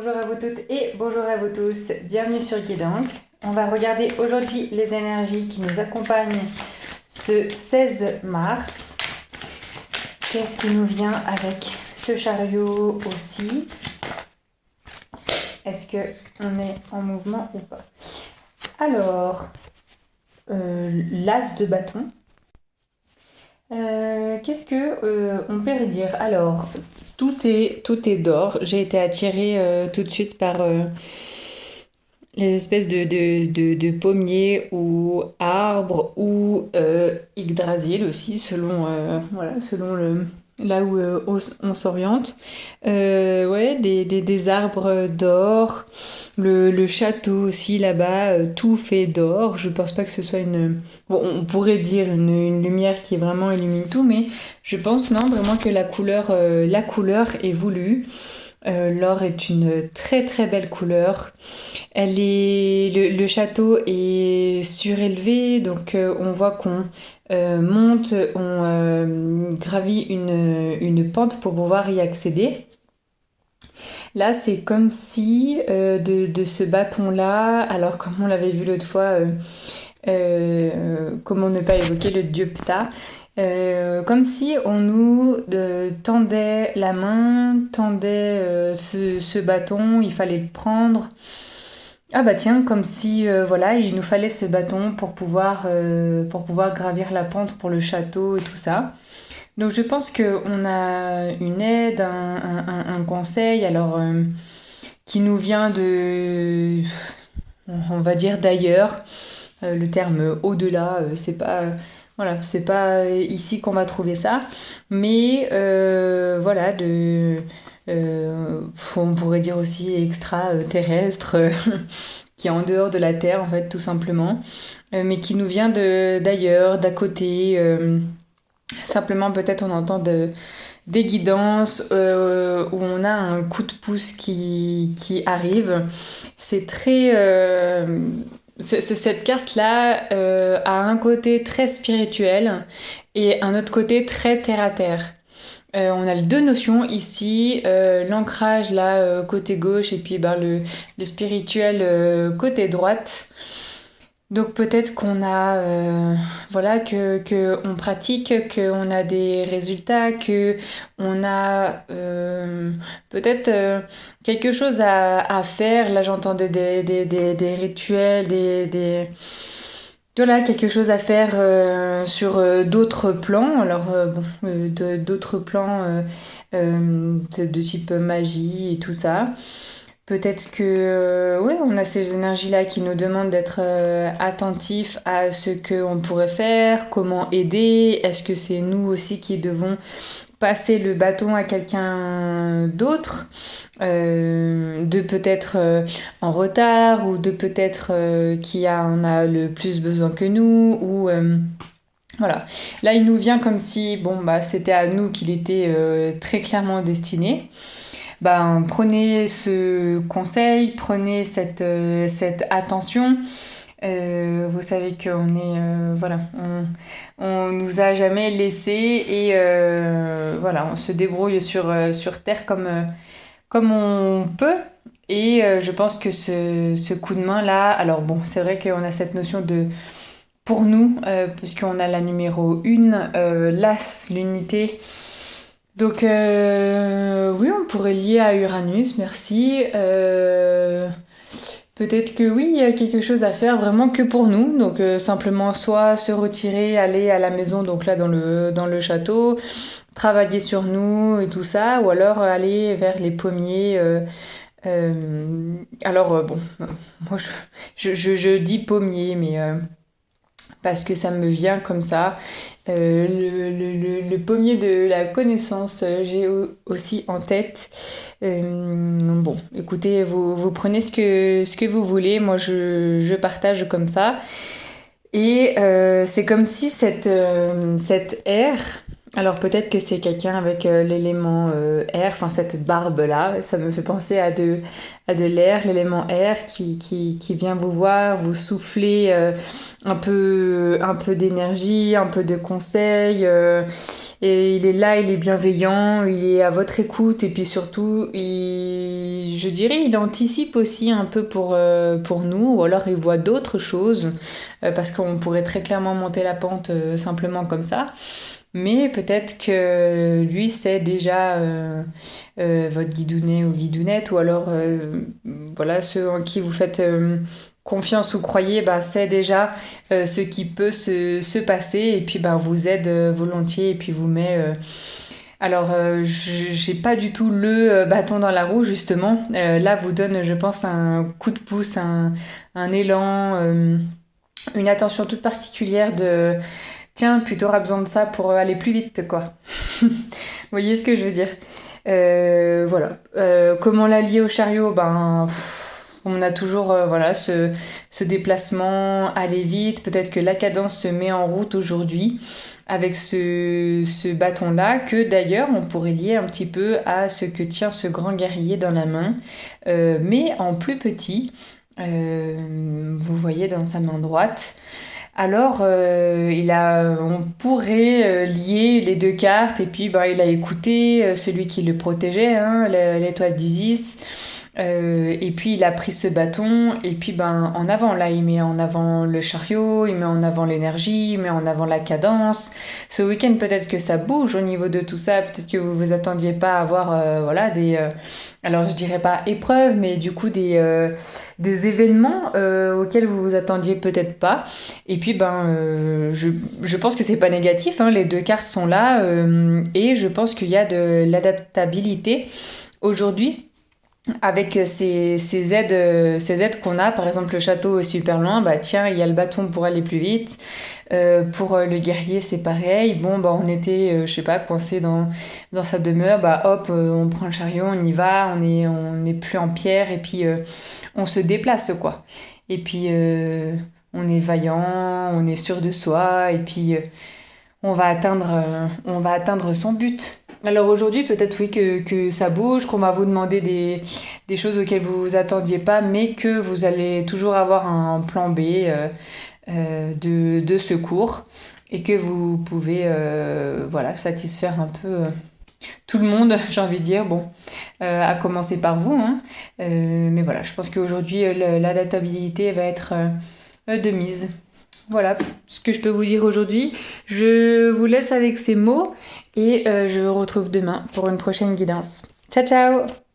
Bonjour à vous toutes et bonjour à vous tous, bienvenue sur Guidank. On va regarder aujourd'hui les énergies qui nous accompagnent ce 16 mars. Qu'est-ce qui nous vient avec ce chariot aussi? Est-ce qu'on est en mouvement ou pas? Alors, l'as de bâton. Qu'est-ce que on peut redire? Alors, tout est d'or. J'ai été attirée tout de suite par les espèces de pommiers ou arbres ou Yggdrasil aussi, selon là où on s'oriente. Ouais, des arbres d'or. Le château aussi là-bas, tout fait d'or. Je pense pas que ce soit une... Bon, on pourrait dire une lumière qui vraiment illumine tout, mais je pense non, vraiment que la couleur est voulue. L'or est une très très belle couleur. Le château est surélevé, donc on voit qu'on monte, on gravit une pente pour pouvoir y accéder. Là, c'est comme si de ce bâton-là, alors comme on l'avait vu l'autre fois, comment ne pas évoquer le dieu Ptah, comme si on nous tendait la main, tendait ce bâton, il fallait le prendre. Ah bah tiens, comme si voilà, il nous fallait ce bâton pour pouvoir gravir la pente pour le château et tout ça. Donc je pense qu'on a une aide, un conseil, alors qui nous vient on va dire d'ailleurs. Le terme au-delà, voilà, c'est pas ici qu'on va trouver ça, mais voilà, on pourrait dire aussi extraterrestre, qui est en dehors de la Terre en fait, tout simplement, mais qui nous vient d'ailleurs, d'à côté. Simplement, peut-être on entend des guidances où on a un coup de pouce qui arrive. C'est très... cette carte-là a un côté très spirituel et un autre côté très terre-à-terre. On a les deux notions ici, l'ancrage là côté gauche et puis le spirituel côté droite. Donc peut-être qu'on a, voilà, que on pratique, qu'on a des résultats, que on a peut-être quelque chose à faire. Là, j'entendais des rituels, voilà, quelque chose à faire sur d'autres plans. Alors bon, d'autres plans de type magie et tout ça. Peut-être que, ouais, on a ces énergies-là qui nous demandent d'être attentifs à ce qu'on pourrait faire, comment aider. Est-ce que c'est nous aussi qui devons passer le bâton à quelqu'un d'autre, de peut-être en retard ou de peut-être en a le plus besoin que nous ou voilà. Là, il nous vient comme si, bon, bah, c'était à nous qu'il était très clairement destiné. Ben, prenez ce conseil, prenez cette attention. Vous savez qu'on est, voilà, on nous a jamais laissé et voilà, on se débrouille sur Terre comme on peut. Et je pense que ce coup de main là, alors bon, c'est vrai qu'on a cette notion de pour nous, puisqu'on a la numéro 1, l'as, l'unité. Donc oui, on pourrait lier à Uranus, merci. Peut-être que oui, il y a quelque chose à faire vraiment que pour nous. Donc simplement soit se retirer, aller à la maison, donc là dans le château, travailler sur nous et tout ça, ou alors aller vers les pommiers. Alors bon, moi je dis pommier, mais parce que ça me vient comme ça. Le pommier de la connaissance, j'ai aussi en tête. Bon, écoutez, vous prenez ce que vous voulez. Moi, je partage comme ça. Et c'est comme si cette air, alors peut-être que c'est quelqu'un avec l'élément air, enfin cette barbe-là, ça me fait penser à de l'air, l'élément air qui vient vous voir, vous souffler un peu d'énergie, un peu de conseils, Et il est là, il est bienveillant, il est à votre écoute et puis surtout, je dirais, il anticipe aussi un peu pour nous ou alors il voit d'autres choses parce qu'on pourrait très clairement monter la pente simplement comme ça. Mais peut-être que lui c'est déjà votre guidounet ou guidounette ou alors voilà ceux en qui vous faites confiance ou croyez, bah, c'est déjà ce qui peut se passer et puis bah, vous aide volontiers et puis vous met... alors, j'ai pas du tout le bâton dans la roue, justement. Là, vous donne, je pense, un coup de pouce, un élan, une attention toute particulière de tiens, puis t'auras besoin de ça pour aller plus vite, quoi. Vous voyez ce que je veux dire? Voilà. Comment la lier au chariot? Ben, on a toujours voilà, ce déplacement, aller vite. Peut-être que la cadence se met en route aujourd'hui avec ce bâton-là, que d'ailleurs on pourrait lier un petit peu à ce que tient ce grand guerrier dans la main, mais en plus petit. Vous voyez dans sa main droite. Alors, on pourrait lier les deux cartes et puis ben, il a écouté celui qui le protégeait, hein, l'étoile d'Isis. Et puis il a pris ce bâton et puis ben en avant là il met en avant le chariot, il met en avant l'énergie, il met en avant la cadence. Ce week-end peut-être que ça bouge au niveau de tout ça, peut-être que vous vous attendiez pas à avoir voilà des alors je dirais pas épreuves mais du coup des événements auxquels vous vous attendiez peut-être pas. Et puis ben je pense que c'est pas négatif hein, les deux cartes sont là et je pense qu'il y a de l'adaptabilité aujourd'hui avec ces aides qu'on a, par exemple le château est super loin, bah tiens, il y a le bâton pour aller plus vite. Pour le guerrier, c'est pareil. Bon, bah on était, je sais pas, coincé dans sa demeure, bah hop, on prend le chariot, on y va, on est plus en pierre et puis on se déplace quoi. Et puis on est vaillant, on est sûr de soi et puis on va atteindre son but. Alors aujourd'hui, peut-être oui que ça bouge, qu'on va vous demander des choses auxquelles vous vous attendiez pas, mais que vous allez toujours avoir un plan B de secours et que vous pouvez voilà, satisfaire un peu tout le monde, j'ai envie de dire, bon, à commencer par vous, hein. Mais voilà, je pense qu'aujourd'hui, l'adaptabilité va être de mise. Voilà ce que je peux vous dire aujourd'hui. Je vous laisse avec ces mots et je vous retrouve demain pour une prochaine guidance. Ciao ciao!